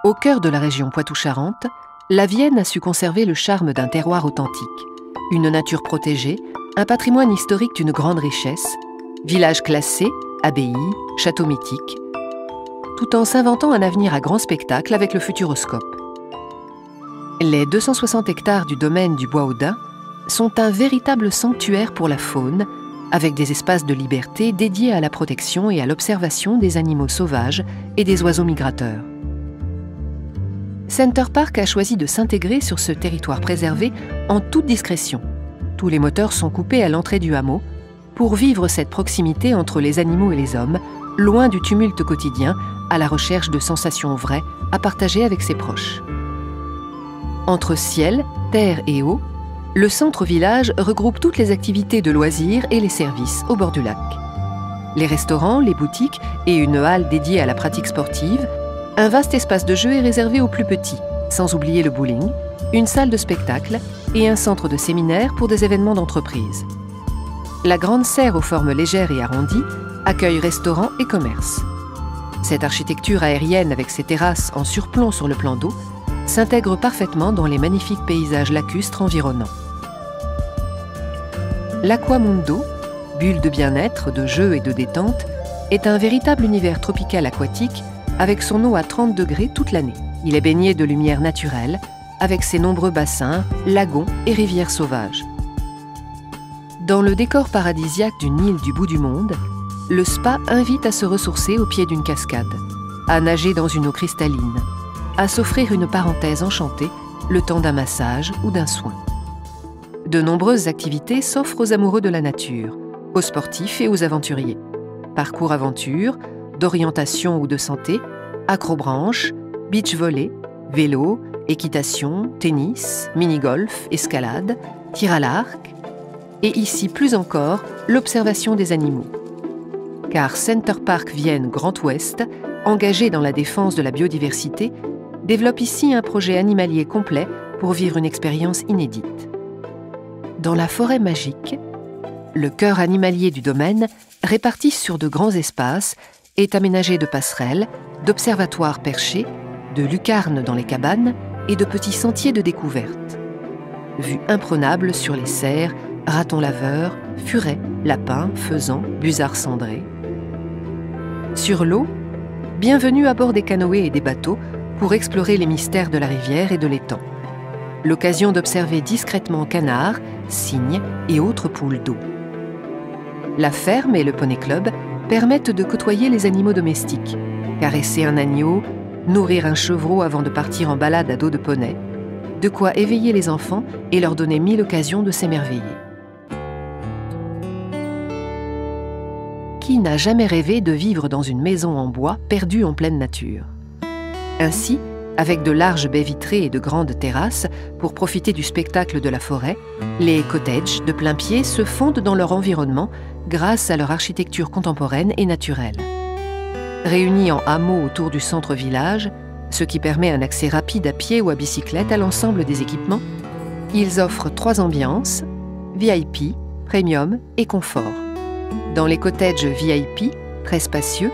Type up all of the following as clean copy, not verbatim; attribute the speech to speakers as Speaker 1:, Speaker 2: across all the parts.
Speaker 1: Au cœur de la région Poitou-Charentes, la Vienne a su conserver le charme d'un terroir authentique, une nature protégée, un patrimoine historique d'une grande richesse, village classé, abbaye, château mythique, tout en s'inventant un avenir à grand spectacle avec le Futuroscope. Les 260 hectares du domaine du Bois-Audin sont un véritable sanctuaire pour la faune, avec des espaces de liberté dédiés à la protection et à l'observation des animaux sauvages et des oiseaux migrateurs. Center Parc a choisi de s'intégrer sur ce territoire préservé en toute discrétion. Tous les moteurs sont coupés à l'entrée du hameau pour vivre cette proximité entre les animaux et les hommes, loin du tumulte quotidien, à la recherche de sensations vraies à partager avec ses proches. Entre ciel, terre et eau, le centre-village regroupe toutes les activités de loisirs et les services au bord du lac. Les restaurants, les boutiques et une halle dédiée à la pratique sportive. Un vaste espace de jeu est réservé aux plus petits, sans oublier le bowling, une salle de spectacle et un centre de séminaire pour des événements d'entreprise. La grande serre aux formes légères et arrondies accueille restaurants et commerces. Cette architecture aérienne avec ses terrasses en surplomb sur le plan d'eau s'intègre parfaitement dans les magnifiques paysages lacustres environnants. L'Aquamundo, bulle de bien-être, de jeu et de détente, est un véritable univers tropical aquatique avec son eau à 30 degrés toute l'année. Il est baigné de lumière naturelle, avec ses nombreux bassins, lagons et rivières sauvages. Dans le décor paradisiaque d'une île du bout du monde, le spa invite à se ressourcer au pied d'une cascade, à nager dans une eau cristalline, à s'offrir une parenthèse enchantée, le temps d'un massage ou d'un soin. De nombreuses activités s'offrent aux amoureux de la nature, aux sportifs et aux aventuriers. Parcours aventure, d'orientation ou de santé, acrobranche, beach volley, vélo, équitation, tennis, mini-golf, escalade, tir à l'arc, et ici plus encore, l'observation des animaux. Car Center Parc Vienne Grand Ouest, engagé dans la défense de la biodiversité, développe ici un projet animalier complet pour vivre une expérience inédite. Dans la forêt magique, le cœur animalier du domaine, réparti sur de grands espaces, est aménagé de passerelles, d'observatoires perchés, de lucarnes dans les cabanes et de petits sentiers de découverte. Vue imprenable sur les cerfs, ratons laveurs, furets, lapins, faisans, busards cendrés. Sur l'eau, bienvenue à bord des canoës et des bateaux pour explorer les mystères de la rivière et de l'étang. L'occasion d'observer discrètement canards, cygnes et autres poules d'eau. La ferme et le poney club permettent de côtoyer les animaux domestiques, caresser un agneau, nourrir un chevreau avant de partir en balade à dos de poney, de quoi éveiller les enfants et leur donner 1000 occasions de s'émerveiller. Qui n'a jamais rêvé de vivre dans une maison en bois perdue en pleine nature? Ainsi, avec de larges baies vitrées et de grandes terrasses pour profiter du spectacle de la forêt, les cottages de plein pied se fondent dans leur environnement grâce à leur architecture contemporaine et naturelle. Réunis en hameaux autour du centre-village, ce qui permet un accès rapide à pied ou à bicyclette à l'ensemble des équipements, ils offrent 3 ambiances, VIP, Premium et Confort. Dans les cottages VIP, très spacieux,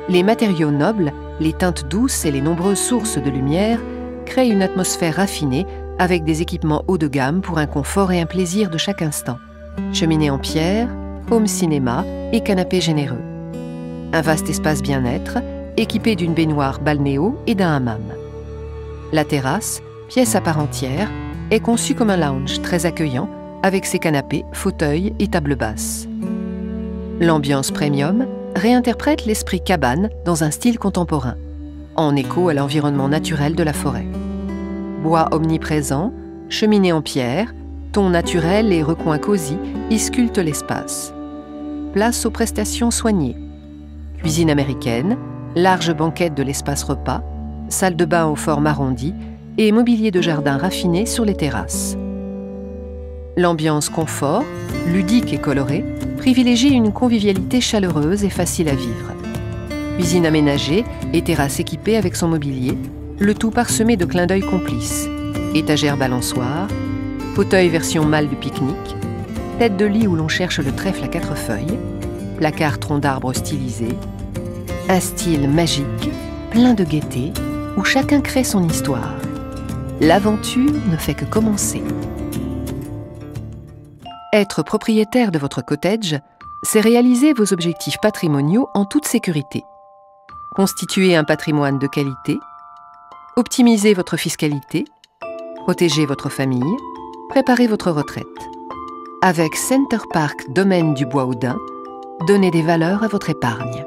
Speaker 1: les matériaux nobles, les teintes douces et les nombreuses sources de lumière créent une atmosphère raffinée avec des équipements haut de gamme pour un confort et un plaisir de chaque instant. Cheminée en pierre, home cinéma et canapé généreux. Un vaste espace bien-être, équipé d'une baignoire balnéo et d'un hammam. La terrasse, pièce à part entière, est conçue comme un lounge très accueillant avec ses canapés, fauteuils et tables basses. L'ambiance premium réinterprète l'esprit cabane dans un style contemporain, en écho à l'environnement naturel de la forêt. Bois omniprésent, cheminée en pierre, tons naturels et recoins cosy y sculptent l'espace. Place aux prestations soignées. Cuisine américaine, large banquette de l'espace repas, salle de bain aux formes arrondies et mobilier de jardin raffiné sur les terrasses. L'ambiance confort, ludique et colorée, privilégie une convivialité chaleureuse et facile à vivre. Cuisine aménagée et terrasse équipée avec son mobilier, le tout parsemé de clins d'œil complices. Étagère balançoire, fauteuil version malle du pique-nique, tête de lit où l'on cherche le trèfle à 4 feuilles, placard tronc d'arbre stylisé, un style magique, plein de gaieté, où chacun crée son histoire. L'aventure ne fait que commencer. Être propriétaire de votre cottage, c'est réaliser vos objectifs patrimoniaux en toute sécurité. Constituer un patrimoine de qualité, optimiser votre fiscalité, protéger votre famille, préparer votre retraite. Avec Center Parcs Domaine du Bois-Audin, donnez des valeurs à votre épargne.